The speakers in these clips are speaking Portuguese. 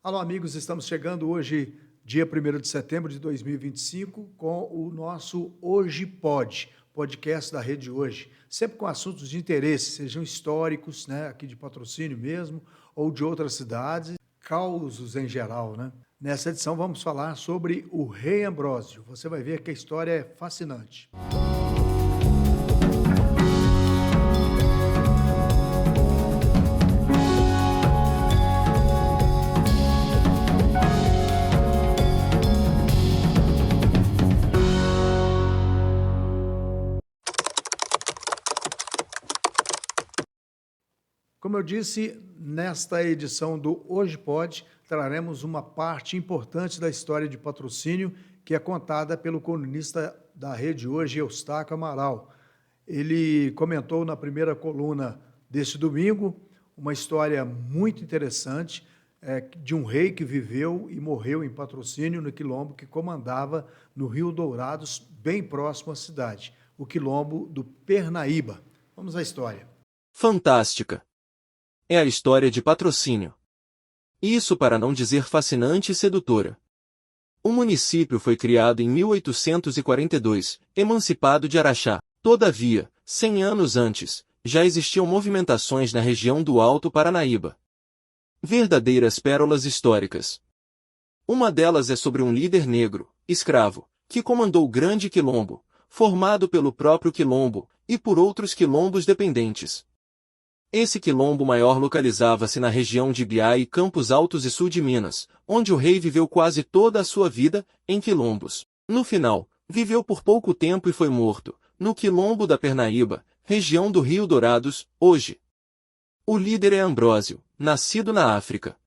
Alô, amigos, estamos chegando hoje, dia 1º de setembro de 2025, com o nosso Hoje Pode, podcast da Rede Hoje, sempre com assuntos de interesse, sejam históricos, né, aqui de Patrocínio mesmo, ou de outras cidades, causos em geral, né? Nessa edição vamos falar sobre o Rei Ambrósio. Você vai ver que a história é fascinante. Como eu disse, nesta edição do Hoje Pode, traremos uma parte importante da história de Patrocínio, que é contada pelo colunista da Rede Hoje, Eustáquio Amaral. Ele comentou na primeira coluna deste domingo uma história muito interessante de um rei que viveu e morreu em Patrocínio, no quilombo que comandava no Rio Dourados, bem próximo à cidade, o quilombo do Pernaíba. Vamos à história. Fantástica! É a história de Patrocínio. Isso para não dizer fascinante e sedutora. O município foi criado em 1842, emancipado de Araxá. Todavia, 100 anos antes, já existiam movimentações na região do Alto Paranaíba. Verdadeiras pérolas históricas. Uma delas é sobre um líder negro, escravo, que comandou o Grande Quilombo, formado pelo próprio quilombo e por outros quilombos dependentes. Esse quilombo maior localizava-se na região de Ibiá e Campos Altos e sul de Minas, onde o rei viveu quase toda a sua vida, em quilombos. No final, viveu por pouco tempo e foi morto, no quilombo da Pernaíba, região do Rio Dourados, hoje. O líder é Ambrósio, nascido na África.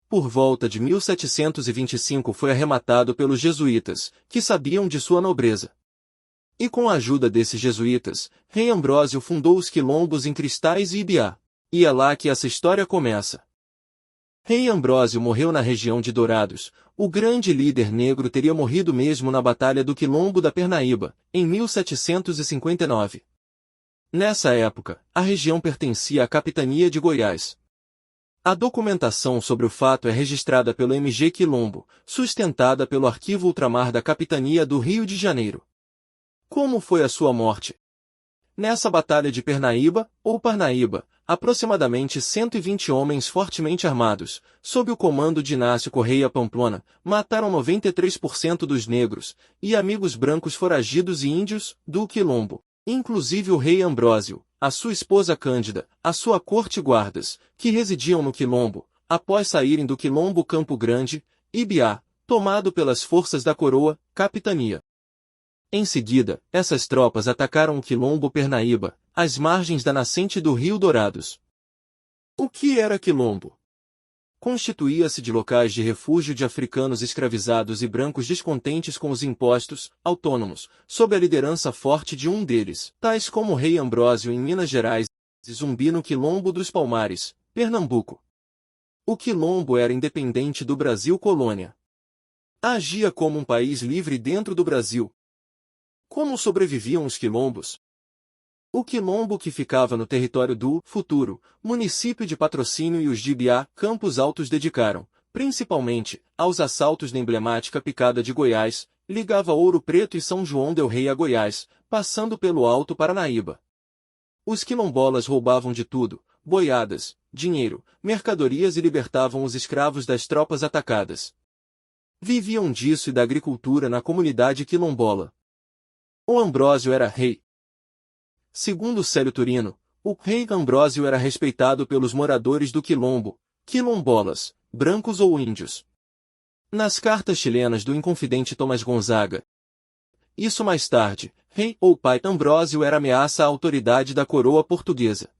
Por volta de 1725 foi arrematado pelos jesuítas, que sabiam de sua nobreza. E com a ajuda desses jesuítas, Rei Ambrósio fundou os quilombos em Cristais e Ibiá. E é lá que essa história começa. Rei Ambrósio morreu na região de Dourados. O grande líder negro teria morrido mesmo na Batalha do Quilombo da Pernaíba, em 1759. Nessa época, a região pertencia à capitania de Goiás. A documentação sobre o fato é registrada pelo MG Quilombo, sustentada pelo Arquivo Ultramar da Capitania do Rio de Janeiro. Como foi a sua morte? Nessa batalha de Pernaíba, ou Parnaíba, aproximadamente 120 homens fortemente armados, sob o comando de Inácio Correia Pamplona, mataram 93% dos negros e amigos brancos foragidos e índios do quilombo, inclusive o rei Ambrósio, a sua esposa Cândida, a sua corte e guardas, que residiam no quilombo, após saírem do quilombo Campo Grande, Ibiá, tomado pelas forças da coroa, capitania. Em seguida, essas tropas atacaram o quilombo Pernaíba, às margens da nascente do Rio Dourados. O que era quilombo? Constituía-se de locais de refúgio de africanos escravizados e brancos descontentes com os impostos, autônomos, sob a liderança forte de um deles, tais como o rei Ambrósio em Minas Gerais e Zumbi no quilombo dos Palmares, Pernambuco. O quilombo era independente do Brasil colônia. Agia como um país livre dentro do Brasil. Como sobreviviam os quilombos? O quilombo que ficava no território do futuro município de Patrocínio e os de Ibiá, Campos Altos dedicaram, principalmente, aos assaltos na emblemática Picada de Goiás, ligava Ouro Preto e São João del Rei a Goiás, passando pelo Alto Paranaíba. Os quilombolas roubavam de tudo, boiadas, dinheiro, mercadorias e libertavam os escravos das tropas atacadas. Viviam disso e da agricultura na comunidade quilombola. O Ambrósio era rei. Segundo Célio Turino, o rei Ambrósio era respeitado pelos moradores do quilombo, quilombolas, brancos ou índios. Nas cartas chilenas do Inconfidente Tomás Gonzaga. Isso mais tarde, rei ou pai Ambrósio era ameaça à autoridade da coroa portuguesa.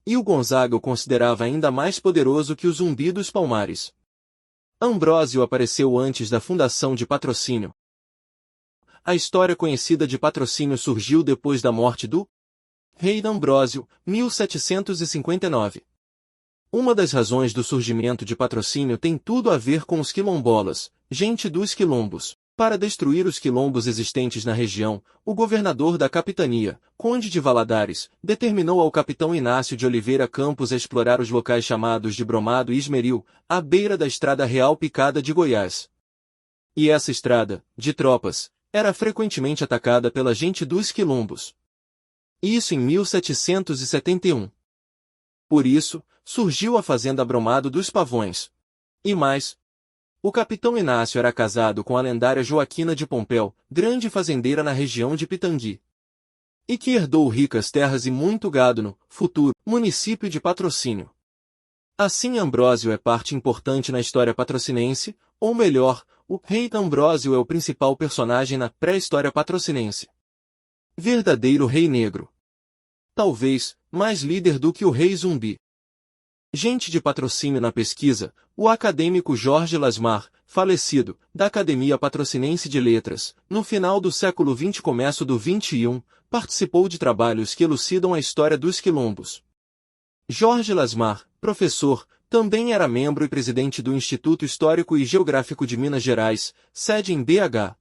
E o Gonzaga o considerava ainda mais poderoso que o Zumbi dos Palmares. Ambrósio apareceu antes da fundação de Patrocínio. A história conhecida de Patrocínio surgiu depois da morte do rei Ambrósio, 1759. Uma das razões do surgimento de Patrocínio tem tudo a ver com os quilombolas, gente dos quilombos. Para destruir os quilombos existentes na região, o governador da capitania, Conde de Valadares, determinou ao capitão Inácio de Oliveira Campos a explorar os locais chamados de Bromado e Esmeril, à beira da Estrada Real Picada de Goiás. E essa estrada, de tropas, era frequentemente atacada pela gente dos quilombos. Isso em 1771. Por isso, surgiu a fazenda Bromado dos Pavões. E mais, o capitão Inácio era casado com a lendária Joaquina de Pompéu, grande fazendeira na região de Pitangui, e que herdou ricas terras e muito gado no futuro município de Patrocínio. Assim Ambrósio é parte importante na história patrocinense, ou melhor, o rei Ambrósio é o principal personagem na pré-história patrocinense. Verdadeiro rei negro. Talvez, mais líder do que o rei zumbi. Gente de patrocínio na pesquisa, o acadêmico Jorge Lasmar, falecido, da Academia Patrocinense de Letras, no final do século XX e começo do XXI, participou de trabalhos que elucidam a história dos quilombos. Jorge Lasmar, professor, também era membro e presidente do Instituto Histórico e Geográfico de Minas Gerais, sede em BH.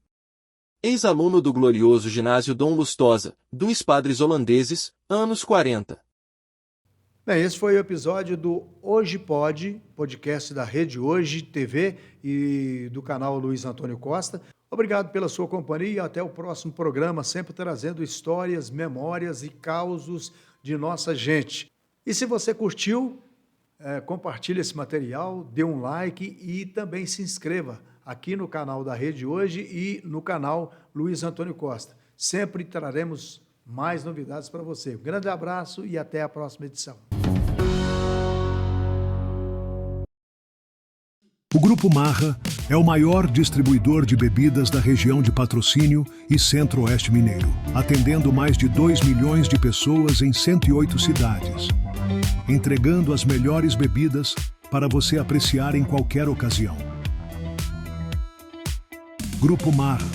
Ex-aluno do glorioso ginásio Dom Lustosa, dos Padres Holandeses, anos 40. Bem, esse foi o episódio do Hoje Pode, podcast da Rede Hoje TV e do canal Luiz Antônio Costa. Obrigado pela sua companhia e até o próximo programa, sempre trazendo histórias, memórias e causos de nossa gente. E se você curtiu, compartilhe esse material, dê um like e também se inscreva aqui no canal da Rede Hoje e no canal Luiz Antônio Costa. Sempre traremos mais novidades para você. Um grande abraço e até a próxima edição. O Grupo Marra é o maior distribuidor de bebidas da região de Patrocínio e Centro-Oeste Mineiro, atendendo mais de 2 milhões de pessoas em 108 cidades, entregando as melhores bebidas para você apreciar em qualquer ocasião. Grupo Marra,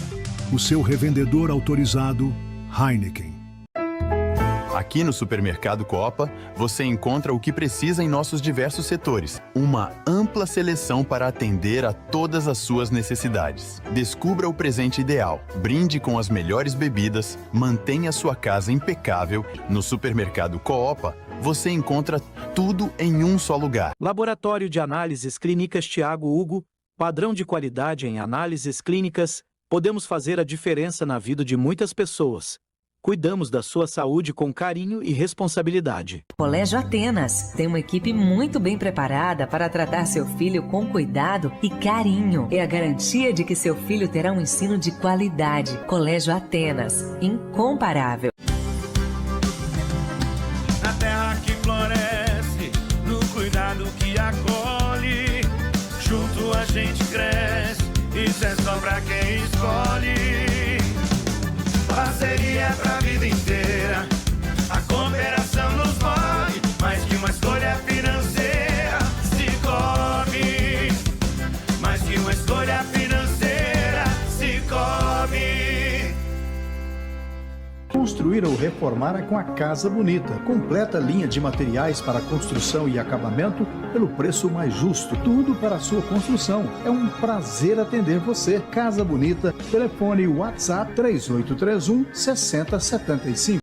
o seu revendedor autorizado Heineken. Aqui no Supermercado Coop, você encontra o que precisa em nossos diversos setores. Uma ampla seleção para atender a todas as suas necessidades. Descubra o presente ideal, brinde com as melhores bebidas, mantenha sua casa impecável. No Supermercado Coop, você encontra tudo em um só lugar. Laboratório de Análises Clínicas Thiago Hugo, padrão de qualidade em análises clínicas, podemos fazer a diferença na vida de muitas pessoas. Cuidamos da sua saúde com carinho e responsabilidade. Colégio Atenas tem uma equipe muito bem preparada para tratar seu filho com cuidado e carinho. É a garantia de que seu filho terá um ensino de qualidade. Colégio Atenas, incomparável. Na terra que floresce, no cuidado que acolhe, junto a gente cresce, isso é só pra quem escolhe. Parceria pra vida inteira, a cooperação nos move, mais que uma escolha financeira. Cicobi, mais que uma escolha financeira. Cicobi. Construir ou reformar é com a Casa Bonita. Completa linha de materiais para construção e acabamento pelo preço mais justo. Tudo para a sua construção. É um prazer atender você. Casa Bonita, telefone WhatsApp 3831 6075.